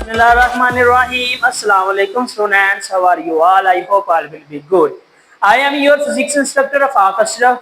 Bismillahirrahmanirrahim. Assalamu alaikum students. How are you all? I hope all will be good. I am your physics instructor Afaq Ashraf.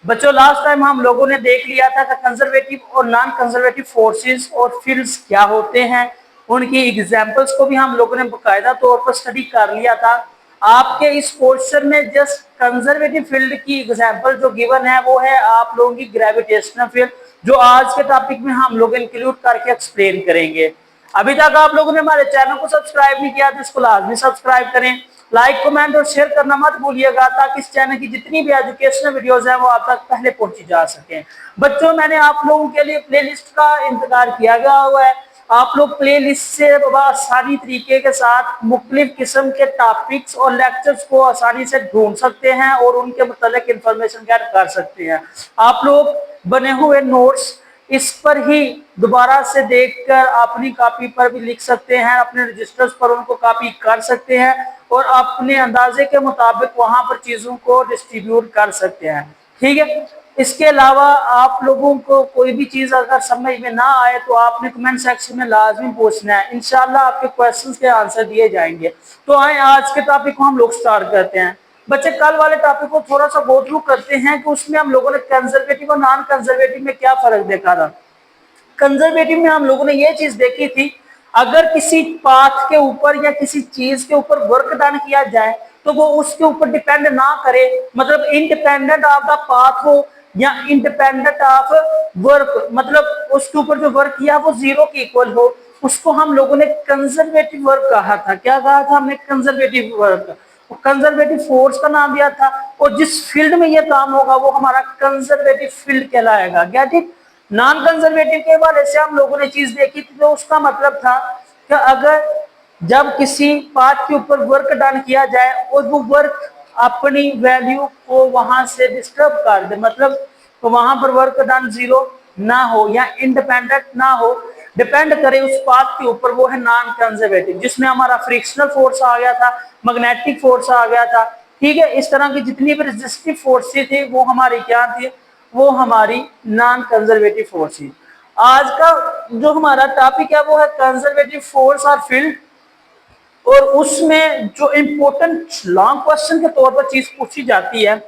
बच्चों last time हम लोगों ने देख लिया था कि कंजर्वेटिव और नॉन कंजर्वेटिव फोर्सेस और फील्ड्स क्या होते हैं, उनकी एग्जांपल्स को भी हम लोगों ने बाकायदा तौर पर स्टडी कर लिया था। आपके इस क्वेश्चन में जस्ट कंजर्वेटिव फील्ड की एग्जांपल जो गिवन है वो है आप लोगों की ग्रेविटेशनल फील्ड, जो आज के टॉपिक में हम लोग इंक्लूड करके एक्सप्लेन करेंगे। अभी तक आप लोगों ने हमारे चैनल को सब्सक्राइब नहीं किया तो इसको लाजमी सब्सक्राइब करें, लाइक कमेंट और शेयर करना मत भूलिएगा ताकि इस चैनल की जितनी भी एजुकेशनल वीडियोस हैं वो आप तक पहले पहुंची जा सके। बच्चों मैंने आप लोगों के लिए प्लेलिस्ट का इंतजार किया गया हुआ है। आप लोग प्लेलिस्ट से आसानी तरीके के साथ मुख्तलिफ किस्म के टॉपिक्स और लेक्चर्स को आसानी से ढूंढ सकते हैं और उनके मुतालिक इंफॉर्मेशन गेट कर सकते हैं। आप लोग बने हुए नोट्स इस पर ही दोबारा से देखकर अपनी कॉपी पर भी लिख सकते हैं, अपने रजिस्टर्स पर उनको कॉपी कर सकते हैं और अपने अंदाजे के मुताबिक वहां पर चीजों को डिस्ट्रीब्यूट कर सकते हैं। ठीक है, इसके अलावा आप लोगों को कोई भी चीज अगर समझ में ना आए तो आपने कमेंट सेक्शन में लाजमी पूछना है, इंशाल्लाह आपके क्वेश्चंस के आंसर दिए जाएंगे। तो आए आज के टॉपिक को हम लोग स्टार्ट करते हैं। बच्चे कल वाले टॉपिक को थोड़ा सा गो थ्रू करते हैं कि उसमें हम लोगों ने कंजर्वेटिव और नॉन कंजर्वेटिव में क्या फर्क देखा था। कंजर्वेटिव में हम लोगों ने ये चीज देखी थी, अगर किसी पाथ के ऊपर या किसी चीज के ऊपर वर्क डन किया जाए तो वो उसके ऊपर डिपेंड ना करे, मतलब इंडिपेंडेंट ऑफ द पाथ हो या इंडिपेंडेंट ऑफ वर्क, मतलब उसके ऊपर जो वर्क किया वो जीरो के इक्वल हो, उसको हम लोगों ने कंजर्वेटिव वर्क कहा था। क्या कहा था हमने? Conservative work. कंजर्वेटिव फोर्स का नाम दिया था और जिस फील्ड में ये काम होगा वो हमारा कंजर्वेटिव फील्ड कहलाएगा। क्या ठीक? नॉन कंजर्वेटिव के हवाले से हम लोगों ने चीज देखी थी, तो उसका मतलब था कि अगर जब किसी पाथ के ऊपर वर्क डन किया जाए और वो वर्क अपनी वैल्यू को वहां से डिस्टर्ब कर दे, मतलब तो वहां पर वर्क डन जीरो ना हो या इंडिपेंडेंट ना हो, डिपेंड करे उस पाथ के ऊपर, वो है नॉन कंजर्वेटिव, जिसमें हमारा फ्रिक्शनल फोर्स आ गया था, मैग्नेटिक फोर्स आ गया था। ठीक है, इस तरह की जितनी भी रेजिस्टिव फोर्सेस थी वो हमारी क्या थी? वो हमारी नॉन कंजर्वेटिव फोर्स थी। आज का जो हमारा टॉपिक है वो है कंजर्वेटिव फोर्स और फील्ड, और उसमें जो इंपॉर्टेंट लॉन्ग क्वेश्चन के तौर पर चीज पूछी जाती है,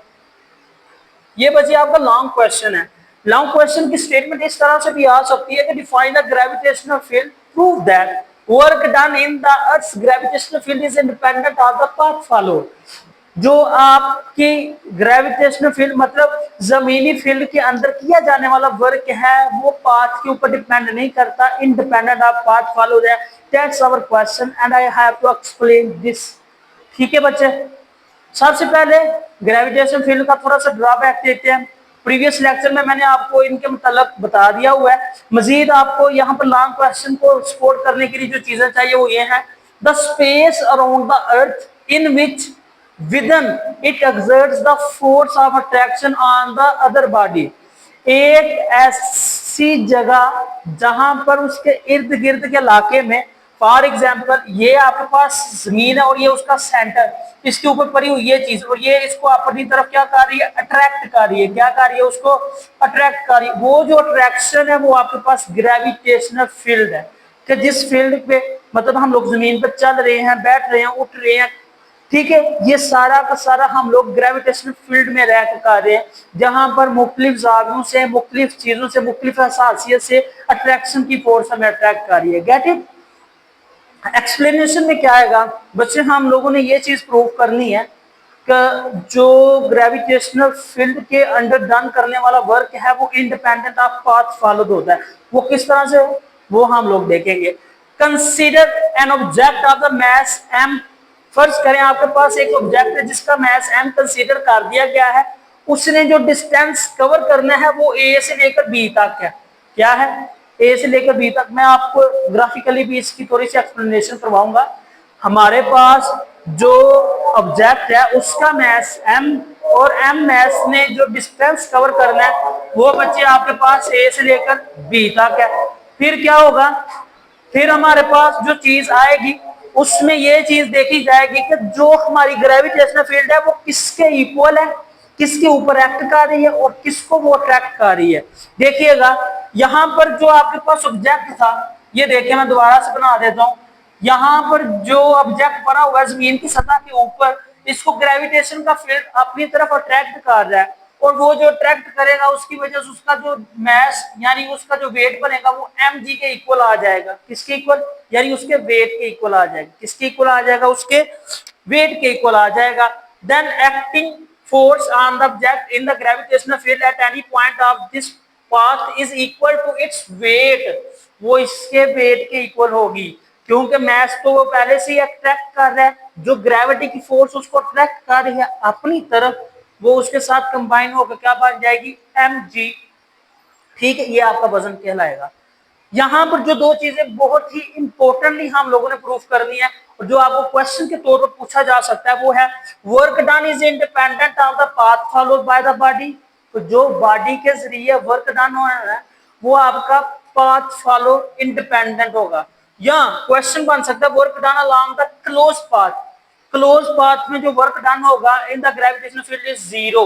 ये बच्चे आपका लॉन्ग क्वेश्चन है। लॉन्ग क्वेश्चन की स्टेटमेंट इस तरह से भी आ सकती है कि define the gravitational field, prove that work done in the earth's gravitational field is independent of the path followed. जो आपकी ग्रेविटेशनल फील्ड मतलब जमीनी फील्ड के अंदर किया जाने वाला वर्क है वो पाथ के ऊपर डिपेंड नहीं करता, इंडिपेंडेंट ऑफ पाथ फॉलोड है। That's our question and I have to explain this. ठीक है बच्चे, सबसे पहले ग्रेविटेशन फील्ड का थोड़ा सा ड्रॉबैक देखते हैं। प्रीवियस लेक्चर में मैंने आपको इनके मतलब बता दिया हुआ है। मजीद आपको यहाँ पर लॉन्ग क्वेश्चन को सपोर्ट करने के लिए जो चीजें चाहिए वो ये है, the space around the earth in which within it exerts the force of attraction on the other body। एक ऐसी जगह जहां पर उसके इर्द गिर्द के इलाके में, फॉर एग्जाम्पल ये आपके पास जमीन है और ये उसका सेंटर, इसके ऊपर पड़ी हुई ये चीज और ये इसको अपनी तरफ क्या कर रही है? अट्रैक्ट कर रही है। क्या कर रही है? उसको अट्रैक्ट कर रही है। वो जो अट्रैक्शन है वो आपके पास ग्रेविटेशनल फील्ड है, कि जिस फील्ड पे मतलब हम लोग जमीन पर चल रहे हैं, बैठ रहे हैं, उठ रहे हैं, ठीक है, ये सारा का सारा हम लोग ग्रेविटेशनल फील्ड में रह कर रहे हैं, जहां पर मुख्तलिफ जावियों से, मुख्तलिफ चीजों से, मुख्तलिफ हसासियत से अट्रैक्शन की फोर्स हमें अट्रैक्ट कर रही है। Get it? एक्सप्लेनेशन में क्या आएगा बच्चे? हम लोगों ने ये चीज प्रूव करनी है कि जो ग्रेविटेशनल फील्ड के अंडर डन करने वाला वर्क है वो इंडिपेंडेंट ऑफ पाथ फॉलोड होता है। वो किस तरह से? वो हम लोग देखेंगे। Consider an object of the mass m। फर्ज करें आपके पास एक ऑब्जेक्ट है जिसका मास m कंसीडर कर दिया गया है, उसने जो डिस्टेंस कवर करना है वो a से लेकर b तक है। क्या है? a से लेकर b तक। मैं आपको ग्राफिकली भी इसकी थोड़ी सी एक्सप्लेनेशन करवाऊंगा। हमारे पास जो ऑब्जेक्ट है उसका मास m और m मास ने जो डिस्टेंस कवर करना है वो बच्चे आपके पास a से लेकर b तक है। फिर क्या होगा? फिर हमारे पास जो चीज आएगी उसमें ये चीज देखी जाएगी कि जो हमारी ग्रेविटेशनल फील्ड है वो किसके इक्वल है, किसके ऊपर एक्ट कर रही है और किसको वो अट्रैक्ट कर रही है। देखिएगा यहाँ पर जो आपके पास ऑब्जेक्ट था, ये देखिए मैं दोबारा से बना देता हूँ, यहाँ पर जो ऑब्जेक्ट बना हुआ है जमीन की सतह के ऊपर, इसको ग्रेविटेशन का फील्ड अपनी तरफ अट्रैक्ट कर रहा है, और वो जो अट्रैक्ट करेगा उसकी वजह से उसका जो मैस यानी उसका जो वेट बनेगा वो mg के इक्वल आ जाएगा। किसके इक्वल? यानी उसके वेट के इक्वल आ जाएगा। किसके इक्वल आ जाएगा? उसके वेट के इक्वल आ जाएगा। Then acting force on the object in the gravitational field at any point of this path is equal to its weight। वो इसके वेट के इक्वल होगी, क्योंकि मैस तो वो पहले से ही अट्रैक्ट कर रहा है, जो ग्रेविटी की फोर्स उसको अट्रैक्ट कर रही है अपनी तरफ, वो उसके साथ कंबाइन होकर क्या बन जाएगी? mg। ठीक है, ये आपका वजन कहलाएगा। यहाँ पर जो दो चीजें बहुत ही इंपॉर्टेंटली हम लोगों ने प्रूफ करनी है और जो आपको क्वेश्चन के तौर पर पूछा जा सकता है, वो है work done is independent of the path followed by the body. तो जो बॉडी के जरिए वर्क डन हो रहा है वो आपका पाथ फॉलो इंडिपेंडेंट होगा। या क्वेश्चन बन सकता है work done along the close path. Close path में जो वर्क डन होगा in the gravitational field is zero.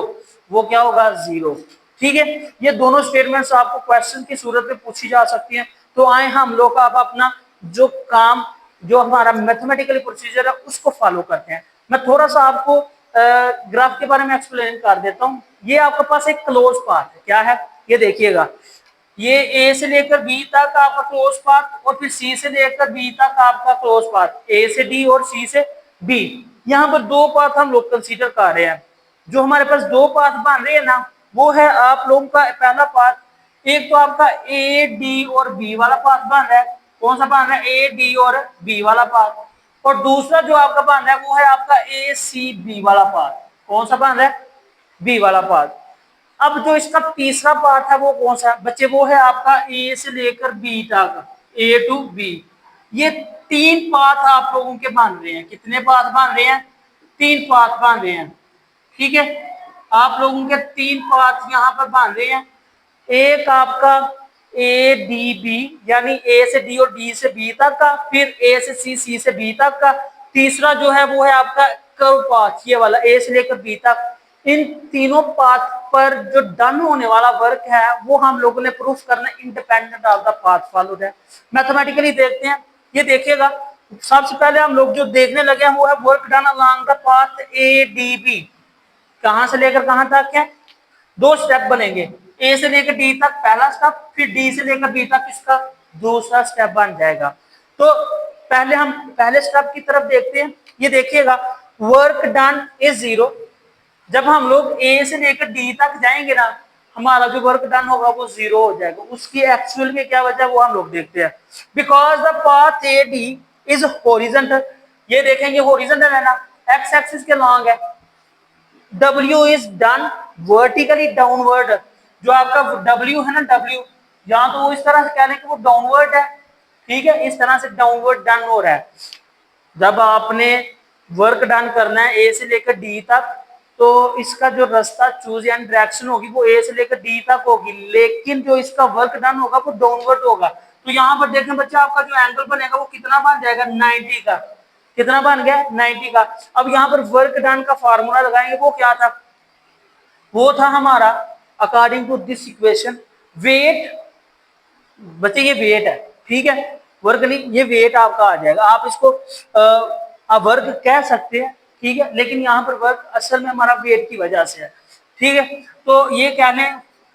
वो क्या होगा? जीरो। ठीक है, ये दोनों स्टेटमेंट्स आपको क्वेश्चन की सूरत में पूछी जा सकती हैं। तो आए हम लोग अब अपना जो काम, जो हमारा मैथमेटिकली प्रोसीजर है उसको फॉलो करते हैं। मैं थोड़ा सा आपको ग्राफ के बारे में एक्सप्लेन कर देता हूँ। ये आपके पास एक क्लोज पाथ है। क्या है? ये देखिएगा, ये ए से लेकर बी तक आपका क्लोज पाथ, और फिर सी से लेकर बी तक आपका क्लोज पाथ, ए से डी और सी से बी। यहाँ पर दो पाथ हम लोग कंसीडर कर रहे हैं। जो हमारे पास दो पाथ बन रहे हैं ना, वो है आप लोगों का पहला पाथ, एक तो आपका ए डी और बी वाला पाथ बन रहा है। कौन सा बन रहा है? ए डी और बी वाला पाथ। और दूसरा जो आपका बन रहा है वो है आपका ए सी बी वाला पाथ। कौन सा बन रहा है? बी वाला पाथ। अब जो इसका तीसरा पार्ट है वो कौन सा है बच्चे? वो है आपका ए से लेकर बी तक, ए टू बी। ये तीन पाथ आप लोगों के बन रहे हैं। कितने पाथ बन रहे हैं? तीन पाथ बन रहे हैं। ठीक है, आप लोगों के तीन पाथ यहाँ पर बन रहे हैं। एक आपका ए डी बी यानी ए से डी और डी से बी तक का, फिर ए से सी, सी से बी तक का। तीसरा जो है वो है आपका कर्व पाथ, ये वाला ए से लेकर बी तक। इन तीनों पाथ पर जो डन होने वाला वर्क है वो हम लोगों ने प्रूफ करना independent of the path followed है। मैथमेटिकली देखते हैं। ये देखिएगा, सबसे पहले हम लोग जो देखने लगे हैं वो है work done along the path A D B. कहां से लेकर कहां तक है? दो स्टेप बनेंगे, ए से लेकर डी तक पहला स्टेप, फिर डी से लेकर बी तक इसका दूसरा स्टेप बन जाएगा। तो पहले हम पहले स्टेप की तरफ देखते हैं। ये देखिएगा, वर्क डन इज जीरो। जब हम लोग ए से लेकर डी तक जाएंगे ना, हमारा जो वर्क डन होगा वो जीरो हो जाएगा। उसकी एक्चुअल में क्या वजह वो हम लोग देखते हैं। Because the path A D is horizontal. ये देखेंगे हॉरिजॉन्टल है ना, एक्स एक्सिस के लॉन्ग है। W is done vertically downward. जो आपका W है ना, W यहाँ तो वो इस तरह से कह लें कि वो डाउनवर्ड है। ठीक है, इस तरह से डाउनवर्ड डन हो रहा है। जब आपने वर्क डन करना है ए से लेकर डी तक, तो इसका जो रास्ता चूज यानी डायरेक्शन होगी वो ए से लेकर डी तक होगी, लेकिन जो इसका वर्क डन होगा वो डाउनवर्ड होगा। तो यहाँ पर देखें बच्चा, आपका जो एंगल बनेगा वो कितना बन जाएगा? 90 का। कितना बन गया? 90 का। अब यहाँ पर वर्क डन का फार्मूला लगाएंगे, वो क्या था? वो था हमारा according to this equation weight. बच्चे ये वेट है, ठीक है, वर्क नहीं, ये वेट आपका आ जाएगा। आप इसको आप वर्क कह सकते हैं, ठीक है, लेकिन यहाँ पर वर्क असल में हमारा वेट की वजह से है। ठीक है, तो ये कहने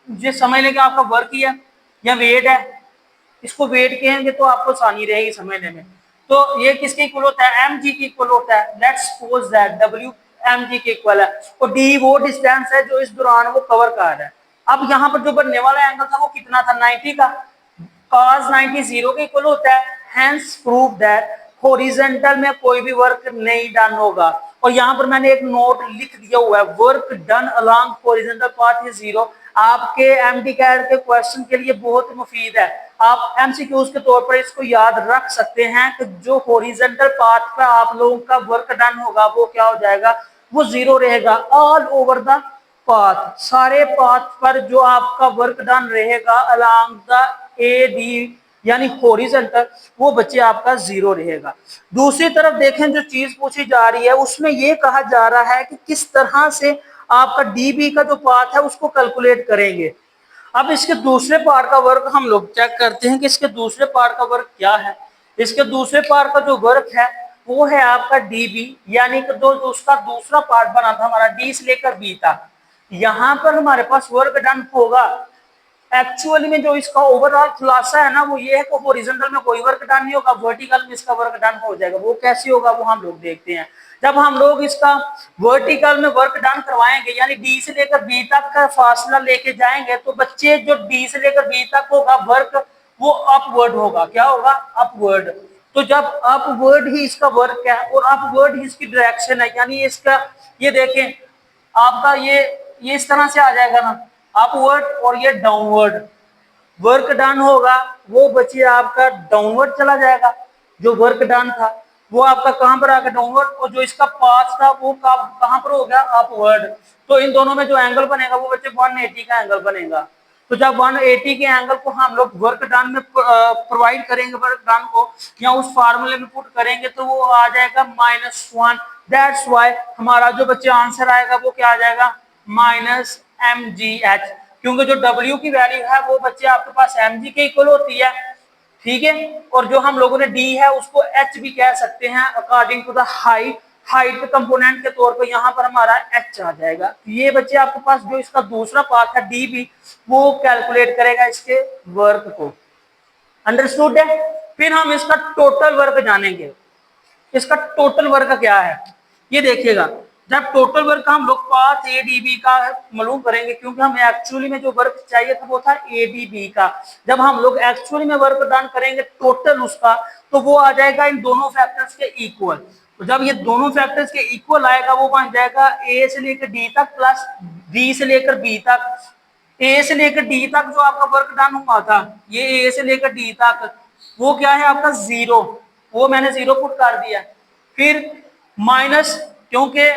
ये समझ लें कि आपका वर्क ही है या वेट है। इसको वेट कहेंगे तो आपको आसानी रहेगी समझने में। तो ये किसके इक्वल होता है? mg के इक्वल होता है। Let's suppose that w mg के इक्वल है, और d वो डिस्टेंस है जो इस दौरान वो कवर कर रहा है। अब यहाँ पर जो बनने वाला एंगल था वो कितना था? 90 का। cos 90 0 के इक्वल होता है। हेंस प्रूव दैट हॉरिजॉन्टल में कोई भी वर्क नहीं डन होगा। और यहाँ पर मैंने एक नोट लिख दिया हुआ है, work done along horizontal path is zero. आपके एमडी कैड के क्वेश्चन के लिए बहुत मुफीद है। आप एमसीक्यूज के तौर पर इसको याद रख सकते हैं कि जो हॉरिजॉन्टल पाथ पर आप लोगों का वर्क डन होगा वो क्या हो जाएगा? वो जीरो रहेगा ऑल ओवर द पाथ। सारे पाथ पर जो आपका वर्क डन रहेगा अलोंग द ए डी यानी हॉरिजॉन्टल, वो बच्चे आपका जीरो रहेगा। दूसरी तरफ देखें, जो चीज पूछी जा रही है उसमें ये कहा जा रहा है कि किस तरह से आपका डीबी का जो पाथ है उसको कैलकुलेट करेंगे। अब इसके दूसरे पार्ट का वर्क हम लोग चेक करते हैं कि इसके दूसरे पार्ट का वर्क क्या है। इसके दूसरे पार्ट का जो वर्क है वो है आपका डीबी, यानी कि जो उसका दूसरा पार्ट बना था हमारा डी से लेकर बी तक। यहां पर हमारे पास वर्क डन होगा। एक्चुअली में जो इसका ओवरऑल खुलासा है ना वो ये है कि हॉरिजॉन्टल में कोई वर्क डन नहीं होगा, वर्टिकल में इसका वर्क डन हो जाएगा। वो कैसे होगा वो हम लोग देखते हैं। जब हम लोग इसका वर्टिकल में वर्क डन करवाएंगे, यानी डी से लेकर बी तक का फासला लेके जाएंगे, तो बच्चे जो डी से लेकर बी तक होगा वर्क वो अपवर्ड होगा। क्या होगा? अपवर्ड। तो जब अपवर्ड ही इसका वर्क है और अपवर्ड ही इसकी डायरेक्शन है, यानी इसका ये देखें आपका ये इस तरह से आ जाएगा ना, अपवर्ड और ये डाउनवर्ड। वर्क डन होगा वो बच्चे आपका डाउनवर्ड चला जाएगा, जो वर्क डन था वो आपका कहां पर आकर डाउनवर्ड, और जो इसका पाथ था वो कहां पर हो गया? अपवर्ड। तो इन दोनों में जो एंगल बनेगा वो बच्चे 180 का एंगल बनेगा। तो जब 180 के एंगल को हम लोग वर्क डन में प्रोवाइड करेंगे, वर्क डन को या उस फार्मूले में पुट करेंगे, तो वो आ जाएगा -1। दैट्स वाई हमारा जो बच्चे आंसर आएगा वो क्या आ जाएगा? -mgh, क्योंकि जो W की वैल्यू है वो बच्चे आपके पास mg के इक्वल होती है। ठीक है। और जो हम लोगों ने D है उसको H भी कह सकते हैं, according to the height. Height के कंपोनेंट के तौर पर यहाँ पर हमारा H आ जाएगा। ये बच्चे आपके पास जो इसका दूसरा पार्ट है D भी, वो कैलकुलेट करेगा इसके वर्क को। अंडरस्टूड है। फिर हम इसका टोटल वर्क जानेंगे। इसका टोटल वर्क क्या है ये देखिएगा। जब टोटल वर्क हम लोग पाथ एडीबी का मालूम करेंगे, क्योंकि हमें एक्चुअली में जो वर्क चाहिए था वो था एडीबी का। जब हम लोग एक्चुअली में वर्क डन करेंगे टोटल उसका, तो वो आ जाएगा इन दोनों फैक्टर्स के इक्वल। तो जब ये दोनों फैक्टर्स के इक्वल आएगा वो बन जाएगा ए से लेकर डी तक प्लस बी से लेकर बी तक। ए से लेकर डी तक जो आपका वर्क डन हुआ था, ये ए से लेकर डी तक, वो क्या है आपका 0, वो मैंने 0 पुट कर दिया। फिर माइनस, क्योंकि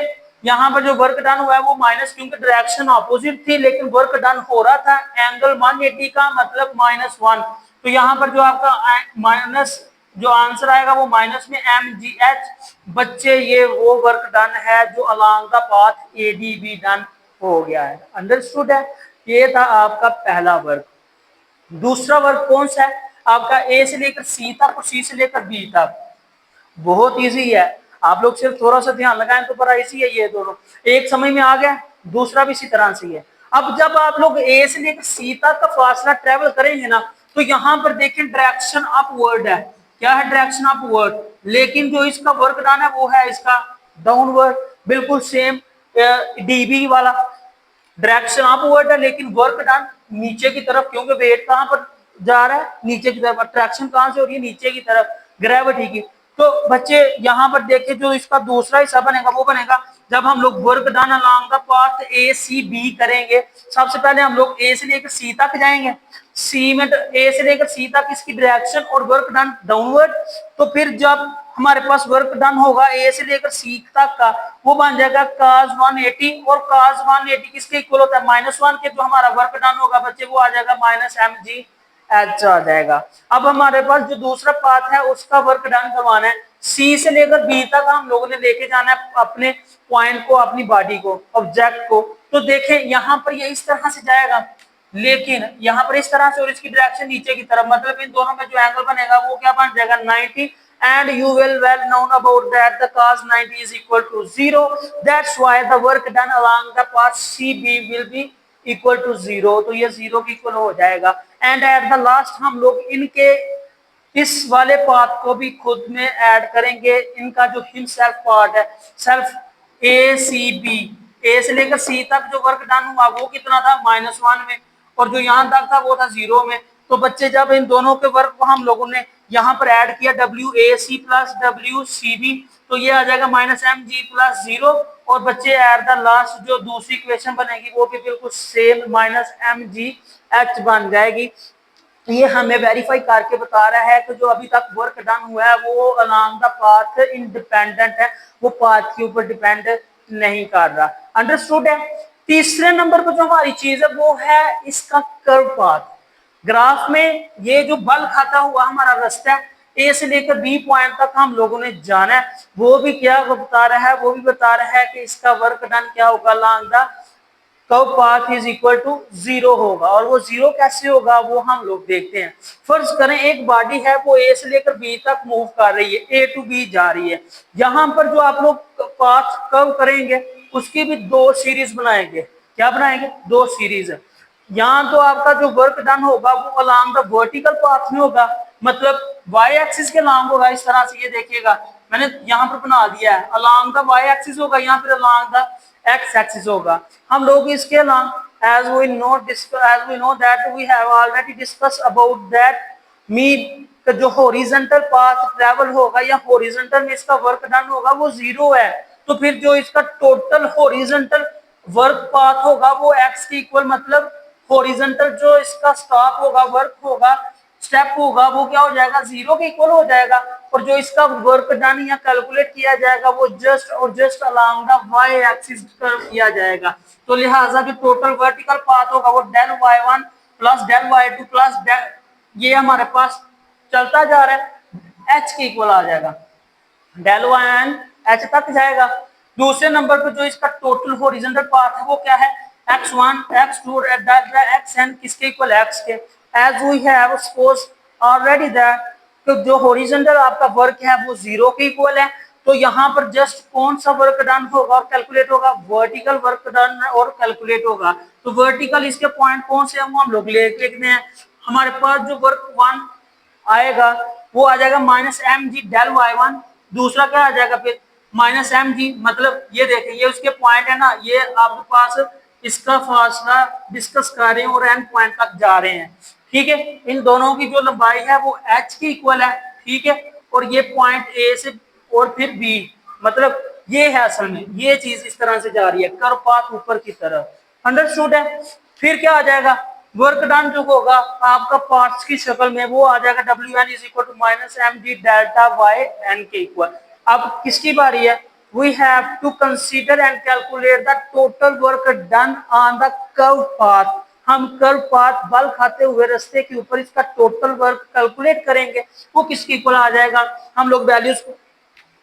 यहाँ पर जो वर्क डन हुआ है वो माइनस, क्योंकि डायरेक्शन ऑपोजिट थी लेकिन वर्क डन हो रहा था एंगल 180 का, मतलब -1। तो यहाँ पर जो आपका माइनस जो आंसर आएगा वो माइनस में mgh। बच्चे ये वो वर्क डन है जो along the path ADB done हो गया है। अंडरस्टूड है। ये था आपका पहला वर्क। दूसरा वर्क कौन सा है? आपका ए से लेकर सी तक और सी से लेकर बी तक। बहुत इजी है, आप लोग सिर्फ थोड़ा सा ध्यान लगाएं तो बड़ा इजी है। ये दोनों एक समय में आ गया, दूसरा भी इसी तरह से है। अब जब आप लोग ए से लेकर सी तक का फासला ट्रेवल करेंगे ना, तो यहाँ पर देखें डायरेक्शन अपवर्ड है। क्या है? Direction upward. लेकिन जो इसका वर्क डन है वो है इसका डाउनवर्ड। बिल्कुल सेम डीबी वाला, डायरेक्शन अपवर्ड है लेकिन वर्क डन नीचे की तरफ, क्योंकि वेट कहां पर जा रहा है? नीचे की तरफ। अट्रैक्शन कहां से हो रही है? नीचे की तरफ, ग्रेविटी की। तो बच्चे यहाँ पर देखें जो इसका दूसरा हिस्सा बनेगा वो बनेगा जब हम लोग work done along the path A C B करेंगे। सबसे पहले हम लोग ए से लेकर सी तक जाएंगे, सी में ए से लेकर सी तक इसकी डायरेक्शन और वर्क डन डाउनवर्ड। तो फिर जब हमारे पास वर्क डन होगा ए से लेकर सी तक का, वो बन जाएगा cos 180, और cos 180 किसके इक्वल होता है? -1 के। जो हमारा वर्क डन होगा बच्चे वो आ जाएगा -mgh आ जाएगा। अब हमारे पास जो दूसरा पाथ है उसका वर्क डन करवाना है। सी से लेकर बी तक हम लोगों ने लेके जाना है अपने पॉइंट को, अपनी बॉडी को, ऑब्जेक्ट को। तो देखें यहाँ पर ये इस तरह से जाएगा, लेकिन यहाँ पर इस तरह से, और इसकी डायरेक्शन नीचे की तरफ, मतलब इन दोनों में जो एंगल बनेगा वो क्या बन जाएगा? 90। and you will well known about that the cos 90 is equal to 0. That's why the work done along the path CB will be equal to 0. तो ये 0 की इक्वल हो जाएगा। and at the last हम लोग इनके इस वाले पाथ को भी खुद में ऐड करेंगे। इनका जो हिम सेल्फ पार्ट है, सेल्फ ए सी बी, ए से लेकर सी तक जो वर्क डन हुआ वो कितना था? -1 में, और जो यहाँ तक था वो था 0 में। तो बच्चे जब इन दोनों के वर्क को हम लोगों ने यहाँ पर ऐड किया WAC प्लस WCB, तो ये आ जाएगा -mg प्लस 0। और बच्चे एट द लास्ट जो दूसरी इक्वेशन बनेगी वो भी बिल्कुल सेम -mgh बन जाएगी। ये हमें वेरीफाई करके बता रहा है कि जो अभी तक वर्क डन हुआ है वो अलोंग द पाथ इंडिपेंडेंट है, वो पाथ के ऊपर डिपेंड नहीं कर रहा। अंडरस्टूड है। तीसरे नंबर पर जो हमारी चीज है वो है इसका कर्व पाथ। ग्राफ में ये जो बल खाता हुआ हमारा रास्ता है, ए से लेकर बी पॉइंट तक हम लोगों ने जाना है, वो भी क्या बता रहा है? वो भी बता रहा है कि इसका वर्क डन क्या होगा along the curve path is equal to 0 होगा। और वो 0 कैसे होगा वो हम लोग देखते हैं। फर्ज करें एक बॉडी है वो ए से लेकर बी तक मूव कर रही है, ए टू बी जा रही है। यहाँ पर जो आप लोग पाथ कर्व करेंगे उसकी भी दो सीरीज बनाएंगे। क्या बनाएंगे? दो सीरीज। यहाँ तो आपका जो वर्क डन होगा वो अलोंग द वर्टिकल पाथ में होगा, मतलब वाई एक्सिस के अलोंग होगा। इस तरह से ये देखिएगा, मैंने यहाँ पर बना दिया है, अलोंग द वाई एक्सिस होगा, यहाँ पर अलोंग द एक्स एक्सिस होगा। हम लोग इसके along as we know that we have already discussed about that mean जो हॉरिजॉन्टल पाथ ट्रेवल होगा या हॉरिजॉन्टल में इसका वर्क डन होगा वो 0 है। तो फिर जो इसका टोटल हॉरिजॉन्टल वर्क पाथ होगा वो x के इक्वल, मतलब हॉरिजॉन्टल जो इसका स्टॉप होगा, वर्क होगा, स्टेप होगा, वो क्या हो जाएगा? 0 के इक्वल हो जाएगा। और जो इसका वर्क डन या कैलकुलेट किया जाएगा वो जस्ट और just along the Y axis curve किया जाएगा। तो लिहाजा जो टोटल वर्टिकल पाथ होगा वो del y1 plus del y2 plus del, ये हमारे पास चलता जा रहा है, h के इक्वल आ जाएगा, डेल y h तक जाएगा। दूसरे नंबर पर जो इसका टोटल हॉरिजॉन्टल पाथ है वो क्या है? x1 x2 xn किसके इक्वल? x के। As we have suppose already that, तो जो हॉरिजॉन्टल आपका वर्क है वो 0 के इक्वल है। तो यहाँ पर जस्ट कौन सा वर्क डन होगा और कैलकुलेट होगा? वर्टिकल वर्क डन और कैलकुलेट होगा। तो वर्टिकल इसके पॉइंट कौन से हम लोग लिखते हैं। हमारे पास जो वर्क 1 आएगा वो आ जाएगा माइनस एम जी डेल y1। दूसरा क्या आ जाएगा फिर? माइनस एम जी, मतलब ये देखें ये उसके पॉइंट है ना, ये आपके पास इसका फासला डिस्कस कर रहे हैं और एंड पॉइंट तक जा रहे हैं। ठीक है, इन दोनों की जो लंबाई है वो h की इक्वल है। ठीक है, और ये पॉइंट ए से और फिर बी, मतलब ये है असल में ये चीज इस तरह से जा रही है, कर्व पाथ ऊपर की तरफ। अंडरस्टूड है। फिर क्या आ जाएगा? वर्क डन जो होगा आपका पार्ट्स की शक्ल में वो आ जाएगा Wn is equal to minus M G delta Y N के इक्वल। अब किसकी बारी है? We have to consider and calculate the total work done on the curve path. हम कर्व पाथ बल खाते हुए रास्ते के ऊपर इसका टोटल वर्क कैलकुलेट करेंगे, वो किसके इक्वल आ जाएगा? हम लोग वैल्यूज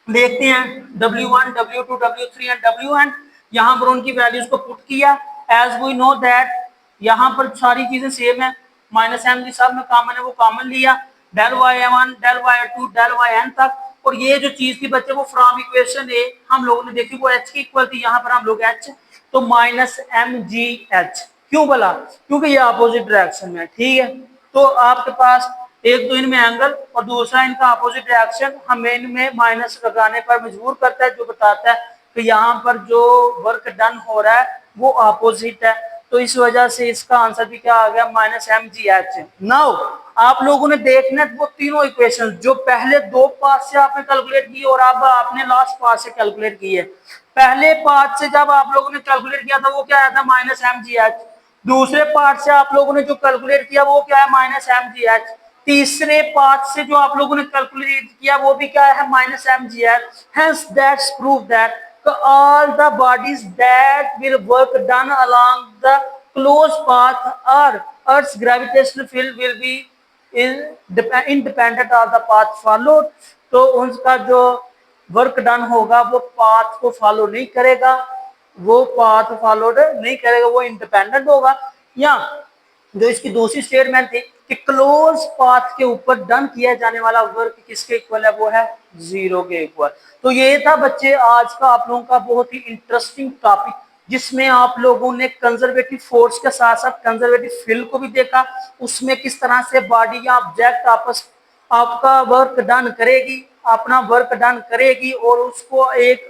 देखते हैं, W1 W2 W3 and Wn। यहाँ पर उनकी वैल्यूज को पुट किया। एज वी नो दैट यहाँ पर सारी चीजें सेम है, माइनस एम जी सब में कॉमन है वो कॉमन लिया, del y1 del y2 del yn तक। और ये जो चीज थी बच्चे वो फ्रॉम इक्वेशन ए हम लोगों ने देखी वो h की इक्वल थी, यहाँ पर हम लोग h, तो माइनस एम जी एच। क्यों बोला? क्योंकि ये अपोजिट डायरेक्शन में है। ठीक है, तो आपके पास एक तो इनमें एंगल और दूसरा इनका अपोजिट डायरेक्शन हमें इनमें माइनस लगाने पर मजबूर करता है, जो बताता है कि यहाँ पर जो वर्क डन हो रहा है वो अपोजिट है। तो इस वजह से इसका आंसर भी क्या आ गया? Minus M G H. Now आप लोगों ने देखना वो तीनों इक्वेशन जो पहले दो पार्ट से आपने कैलकुलेट की और अब आपने लास्ट पार्ट से कैलकुलेट की है। पहले पार्ट से जब आप लोगों ने कैलकुलेट किया था वो क्या आया था? Minus M G H. दूसरे पार्ट से आप लोगों ने जो कैलकुलेट किया वो क्या है? Minus M G H. तीसरे पार्ट से जो आप लोगों ने कैलकुलेट किया वो भी क्या है? Minus M G H. Hence that's prove that all the bodies that will work done along the closed path or Earth's gravitational field will be independent of the path followed। तो उनका जो work done होगा वो path को follow नहीं करेगा, वो path followed नहीं करेगा, वो इंडिपेंडेंट होगा। या जो इसकी दूसरी स्टेटमेंट थी कि क्लोज पाथ के ऊपर डन किया जाने वाला वर्क किसके इक्वल है? वो है 0 के इक्वल। तो ये था बच्चे आज का आप लोगों का बहुत ही इंटरेस्टिंग टॉपिक, जिसमें आप लोगों ने कंजर्वेटिव फोर्स के साथ साथ कंजर्वेटिव फील्ड को भी देखा, उसमें किस तरह से बॉडी या ऑब्जेक्ट आपस आपका वर्क डन करेगी, अपना वर्क डन करेगी और उसको एक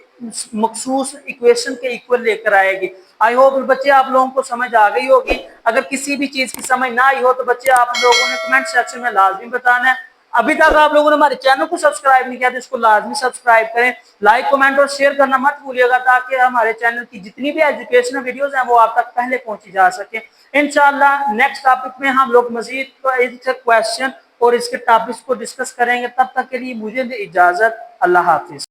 मखसूस इक्वेशन के इक्वल लेकर आएगी। आई होप बच्चे आप लोगों को समझ आ गई होगी। अगर किसी भी चीज की समझ ना आई हो तो बच्चे आप लोगों ने कमेंट सेक्शन में लाजमी बताना है। अभी तक आप लोगों ने हमारे चैनल को सब्सक्राइब नहीं किया तो इसको लाजमी सब्सक्राइब करें, लाइक कमेंट और शेयर करना मत भूलिएगा, ताकि हमारे चैनल की जितनी भी एजुकेशनल वीडियोस हैं वो आप तक पहले पहुंची जा सके। इंशाल्लाह नेक्स्ट टॉपिक में हम लोग मजीद क्वेश्चन और इसके टॉपिक्स को डिस्कस करेंगे। तब तक के लिए मुझे इजाजत, अल्लाह हाफिज।